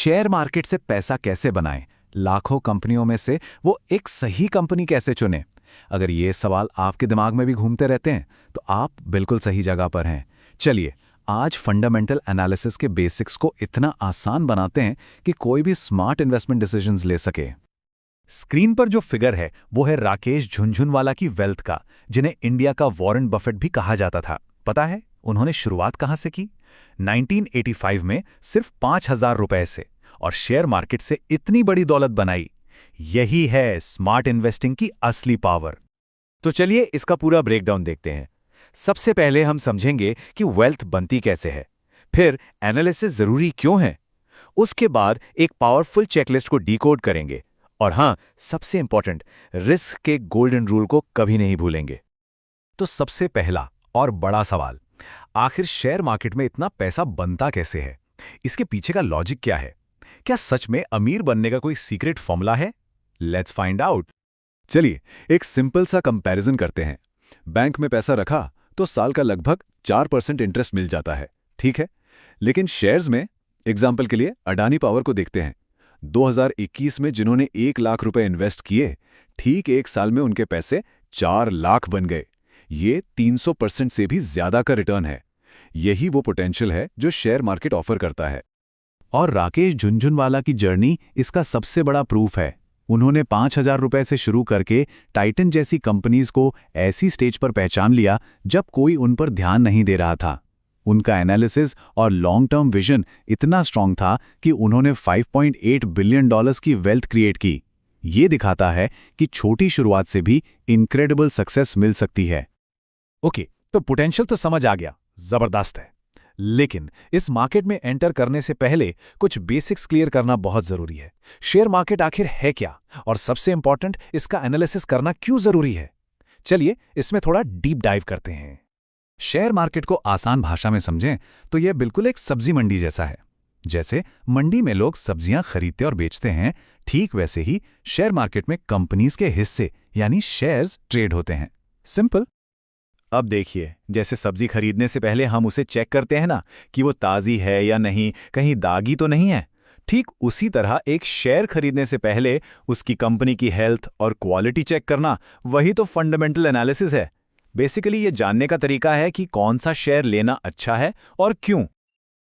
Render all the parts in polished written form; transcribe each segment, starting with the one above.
Share market से पैसा कैसे बनाएं, लाखों कंपनियों में से वो एक सही कंपनी कैसे चुनें। अगर ये सवाल आपके दिमाग में भी घूमते रहते हैं तो आप बिल्कुल सही जगह पर हैं। चलिए आज फंडामेंटल एनालिसिस के बेसिक्स को इतना आसान बनाते हैं कि कोई भी स्मार्ट इन्वेस्टमेंट डिसीजंस ले सके। स्क्रीन पर जो फिगर है वो है राकेश झुनझुनवाला की वेल्थ का, जिन्हें इंडिया का वॉरेन बफेट भी कहा जाता था। पता है उन्होंने शुरुआत कहां से की? 1985 में सिर्फ 5,000 रुपए से, और शेयर मार्केट से इतनी बड़ी दौलत बनाई। यही है स्मार्ट इन्वेस्टिंग की असली पावर। तो चलिए इसका पूरा ब्रेकडाउन देखते हैं। सबसे पहले हम समझेंगे कि वेल्थ बनती कैसे है, फिर एनालिसिस जरूरी क्यों है, उसके बाद एक पावरफुल चेकलिस्ट को डिकोड करेंगे, और हां, सबसे इंपॉर्टेंट, रिस्क के गोल्डन रूल को कभी नहीं भूलेंगे। तो सबसे पहला और बड़ा सवाल, आखिर शेयर मार्केट में इतना पैसा बनता कैसे है? इसके पीछे का लॉजिक क्या है? क्या सच में अमीर बनने का कोई सीक्रेट फॉर्मूला है? Let's find out. चलिए एक सिंपल सा कंपैरिजन करते हैं। बैंक में पैसा रखा तो साल का लगभग 4% इंटरेस्ट मिल जाता है, ठीक है। लेकिन शेयर्स में, एग्जाम्पल के लिए अडानी पावर को देखते हैं। 2021 में जिन्होंने 1 लाख रुपए इन्वेस्ट किए, ठीक 1 साल में उनके पैसे 4 लाख बन गए। ये 300% से भी ज्यादा का रिटर्न है। यही वो पोटेंशियल है जो शेयर मार्केट ऑफर करता है। और राकेश झुनझुनवाला की जर्नी इसका सबसे बड़ा प्रूफ है। उन्होंने 5,000 रुपए से शुरू करके टाइटन जैसी कंपनीज को ऐसी स्टेज पर पहचान लिया जब कोई उन पर ध्यान नहीं दे रहा था। उनका एनालिसिस और लॉन्ग टर्म विजन इतना स्ट्रांग था कि उन्होंने $5.8 बिलियन की वेल्थ क्रिएट की। ये दिखाता है कि छोटी शुरुआत से भी इनक्रेडिबल सक्सेस मिल सकती है। ओके, तो पोटेंशियल तो समझ आ गया, जबरदस्त है। लेकिन इस मार्केट में एंटर करने से पहले कुछ बेसिक्स क्लियर करना बहुत जरूरी है। शेयर मार्केट आखिर है क्या, और सबसे इंपॉर्टेंट, इसका एनालिसिस करना क्यों जरूरी है। चलिए इसमें थोड़ा डीप डाइव करते हैं। शेयर मार्केट को आसान भाषा में समझें तो यह बिल्कुल एक सब्जी मंडी जैसा है। जैसे मंडी में लोग सब्जियां खरीदते और बेचते हैं, ठीक वैसे ही शेयर मार्केट में कंपनीज के हिस्से यानी शेयर्स ट्रेड होते हैं। सिंपल। अब देखिए, जैसे सब्जी खरीदने से पहले हम उसे चेक करते हैं ना कि वो ताज़ी है या नहीं, कहीं दागी तो नहीं है। ठीक उसी तरह एक शेयर खरीदने से पहले उसकी कंपनी की हेल्थ और क्वालिटी चेक करना, वही तो फंडामेंटल एनालिसिस है। बेसिकली ये जानने का तरीका है कि कौन सा शेयर लेना अच्छा है और क्यों।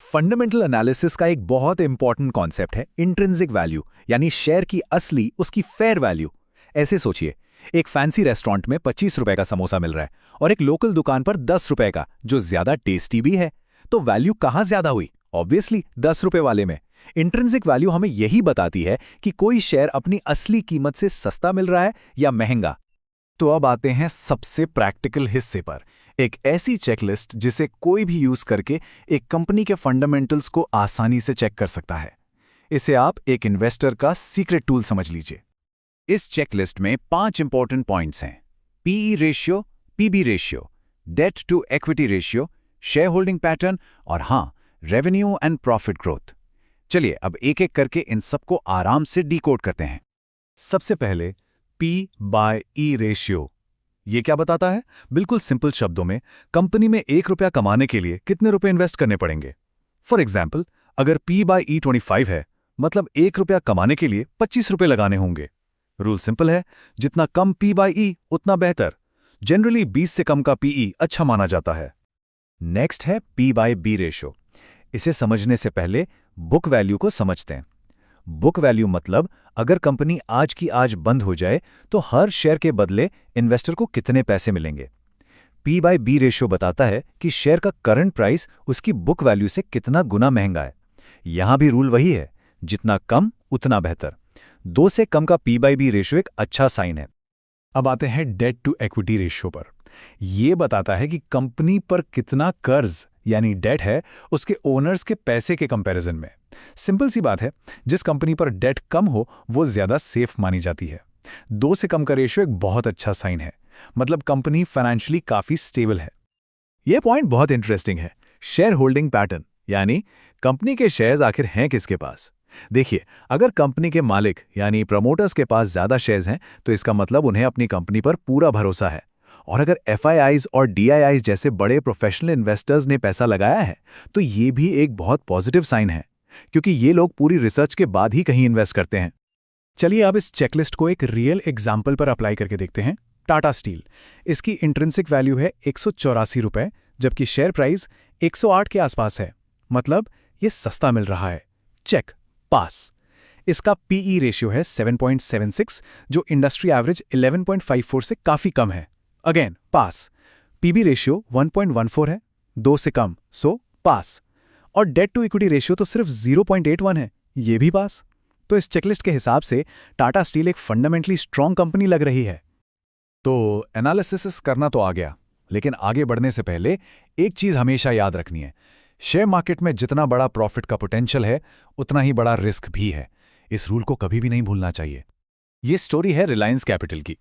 फंडामेंटल एनालिसिस का एक बहुत इंपॉर्टेंट कॉन्सेप्ट है इंट्रिंसिक वैल्यू, यानी शेयर की असली, उसकी फेयर वैल्यू। ऐसे सोचिए, एक फैंसी रेस्टोरेंट में 25 रुपए का समोसा मिल रहा है और एक लोकल दुकान पर 10 रुपए का, जो ज्यादा टेस्टी भी है। तो वैल्यू कहां ज्यादा हुई? ऑब्वियसली 10 रुपए वाले में। इंट्रिंसिक वैल्यू हमें यही बताती है कि कोई शेयर अपनी असली कीमत से सस्ता मिल रहा है या महंगा। तो अब आते हैं सबसे प्रैक्टिकल हिस्से पर, एक ऐसी चेकलिस्ट जिसे कोई भी यूज करके एक कंपनी के फंडामेंटल्स को आसानी से चेक कर सकता है। इसे आप एक इन्वेस्टर का सीक्रेट टूल समझ लीजिए। इस चेकलिस्ट में 5 इंपॉर्टेंट पॉइंट्स हैं: PE ratio, PB ratio, debt to equity ratio, share holding pattern, और हां, रेवेन्यू एंड प्रॉफिट ग्रोथ। चलिए अब एक एक करके इन सबको आराम से डिकोड करते हैं। सबसे पहले P/E रेशियो। ये क्या बताता है? बिल्कुल सिंपल शब्दों में, कंपनी में 1 रुपया कमाने के लिए कितने रुपए इन्वेस्ट करने पड़ेंगे। फॉर एग्जाम्पल, अगर P/E 25 है, मतलब 1 रुपया कमाने के लिए 25 रुपए लगाने होंगे। रूल सिंपल है, जितना कम P/E उतना बेहतर। जनरली 20 से कम का PE अच्छा माना जाता है। नेक्स्ट है P/B रेशियो। इसे समझने से पहले बुक वैल्यू को समझते हैं। बुक वैल्यू मतलब अगर कंपनी आज की आज बंद हो जाए तो हर शेयर के बदले इन्वेस्टर को कितने पैसे मिलेंगे। P/B रेशियो बताता है कि शेयर का करंट प्राइस उसकी बुक वैल्यू से कितना गुना महंगा है। यहां भी रूल वही है, जितना कम उतना बेहतर। 2 से कम का P/B रेशियो एक अच्छा साइन है। अब आते हैं डेट टू इक्विटी रेशियो पर। यह बताता है कि कंपनी पर कितना कर्ज यानी डेट है उसके ओनर्स के पैसे के कंपैरिजन में। सिंपल सी बात है, जिस कंपनी पर डेट कम हो वो ज्यादा सेफ मानी जाती है। 2 से कम का रेशियो एक बहुत अच्छा साइन है, मतलब कंपनी फाइनेंशियली काफी स्टेबल है। यह पॉइंट बहुत इंटरेस्टिंग है, शेयर होल्डिंग पैटर्न, यानी कंपनी के शेयर्स आखिर हैं किसके पास। देखिए, अगर कंपनी के मालिक यानी प्रमोटर्स के पास ज्यादा शेयर्स हैं तो इसका मतलब उन्हें अपनी कंपनी पर पूरा भरोसा है। और अगर FIIs और DIIs जैसे बड़े प्रोफेशनल इन्वेस्टर्स ने पैसा लगाया है तो ये भी एक बहुत पॉजिटिव साइन है। क्योंकि ये लोग पूरी रिसर्च के बाद ही कहीं इन्वेस्ट करते हैं। चलिए अब इस चेकलिस्ट को एक रियल एग्जाम्पल पर अप्लाई करके देखते हैं। टाटा स्टील, इसकी इंट्रिंसिक वैल्यू है 184 रुपए, जबकि शेयर प्राइस 108 के आसपास है। मतलब ये सस्ता मिल रहा है। चेक, पास। इसका पीई रेशियो है 7.76, जो इंडस्ट्री एवरेज 11.54 से काफी कम है। अगेन पास। पीबी रेशियो 1.14 है, 2 से कम, सो पास। और डेट टू इक्विटी रेशियो तो सिर्फ 0.81 है, ये भी पास। तो इस चेकलिस्ट के हिसाब से टाटा स्टील एक फंडामेंटली स्ट्रांग कंपनी लग रही है। तो एनालिसिस करना तो आ गया, लेकिन आगे बढ़ने से पहले एक चीज हमेशा याद रखनी है। शेयर मार्केट में जितना बड़ा प्रॉफिट का पोटेंशियल है, उतना ही बड़ा रिस्क भी है। इस रूल को कभी भी नहीं भूलना चाहिए। ये स्टोरी है रिलायंस कैपिटल की।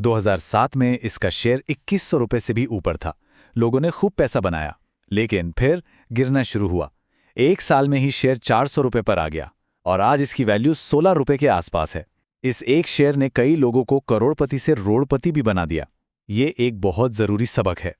2007 में इसका शेयर 2100 रुपए से भी ऊपर था। लोगों ने खूब पैसा बनाया, लेकिन फिर गिरना शुरू हुआ। एक साल में ही शेयर 400 रुपए पर आ गया और आज इसकी वैल्यू 16 रुपए के आसपास है। इस एक शेयर ने कई लोगों को करोड़पति से रोड़पति भी बना दिया। ये एक बहुत जरूरी सबक है।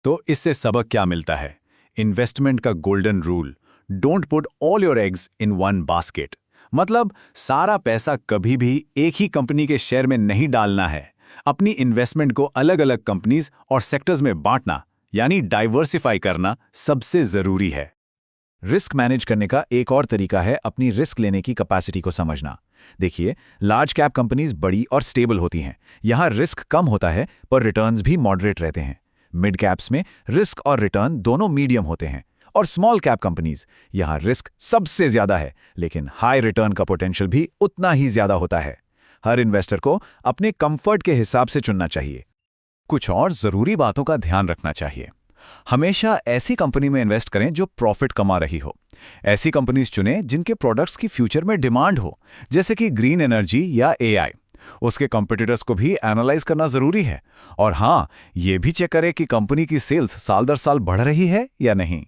तो इससे सबक क्या मिलता है? इन्वेस्टमेंट का golden rule, don't put all your eggs in one basket. मतलब सारा पैसा कभी भी एक ही कंपनी के शेयर में नहीं डालना है। अपनी इन्वेस्टमेंट को अलग अलग कंपनीज और सेक्टर्स में बांटना, यानी डाइवर्सिफाई करना सबसे जरूरी है। रिस्क मैनेज करने का एक और तरीका है अपनी रिस्क लेने की कैपेसिटी को समझना। देखिए, लार्ज कैप कंपनीज बड़ी और स्टेबल होती हैं। यहां रिस्क कम होता है, पर रिटर्न्स भी मॉडरेट रहते हैं। मिड कैप्स में रिस्क और रिटर्न दोनों मीडियम होते हैं। और स्मॉल कैप कंपनीज, यहां रिस्क सबसे ज्यादा है, लेकिन हाई रिटर्न का पोटेंशियल भी उतना ही ज्यादा होता है। हर इन्वेस्टर को अपने कंफर्ट के हिसाब से चुनना चाहिए। कुछ और जरूरी बातों का ध्यान रखना चाहिए। हमेशा ऐसी कंपनी में इन्वेस्ट करें जो प्रॉफिट कमा रही हो। ऐसी कंपनीज चुनें जिनके प्रोडक्ट्स की फ्यूचर में डिमांड हो, जैसे कि ग्रीन एनर्जी या एआई। उसके कॉम्पिटिटर्स को भी एनालाइज करना जरूरी है। और हां, यह भी चेक करें कि कंपनी की सेल्स साल दर साल बढ़ रही है या नहीं।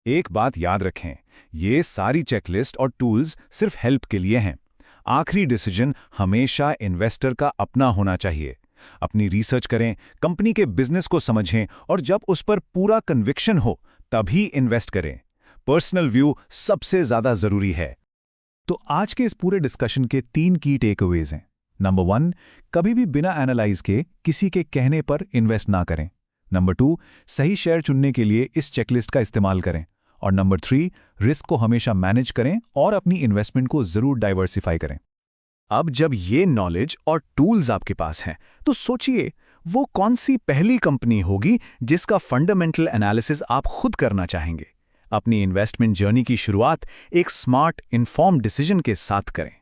एक बात याद रखें, ये सारी चेकलिस्ट और टूल्स सिर्फ हेल्प के लिए हैं। आखिरी डिसीजन हमेशा इन्वेस्टर का अपना होना चाहिए। अपनी रिसर्च करें, कंपनी के बिजनेस को समझें और जब उस पर पूरा कन्विक्शन हो तभी इन्वेस्ट करें। पर्सनल व्यू सबसे ज्यादा जरूरी है। तो आज के इस पूरे डिस्कशन के 3 की टेकअवेज हैं। नंबर 1, कभी भी बिना एनालाइज के किसी के कहने पर इन्वेस्ट ना करें। नंबर 2, सही शेयर चुनने के लिए इस चेकलिस्ट का इस्तेमाल करें। और नंबर 3, रिस्क को हमेशा मैनेज करें और अपनी इन्वेस्टमेंट को जरूर डाइवर्सिफाई करें। अब जब ये नॉलेज और टूल्स आपके पास हैं, तो सोचिए वो कौन सी पहली कंपनी होगी जिसका फंडामेंटल एनालिसिस आप खुद करना चाहेंगे। अपनी इन्वेस्टमेंट जर्नी की शुरुआत एक स्मार्ट, इन्फॉर्म्ड डिसीजन के साथ करें।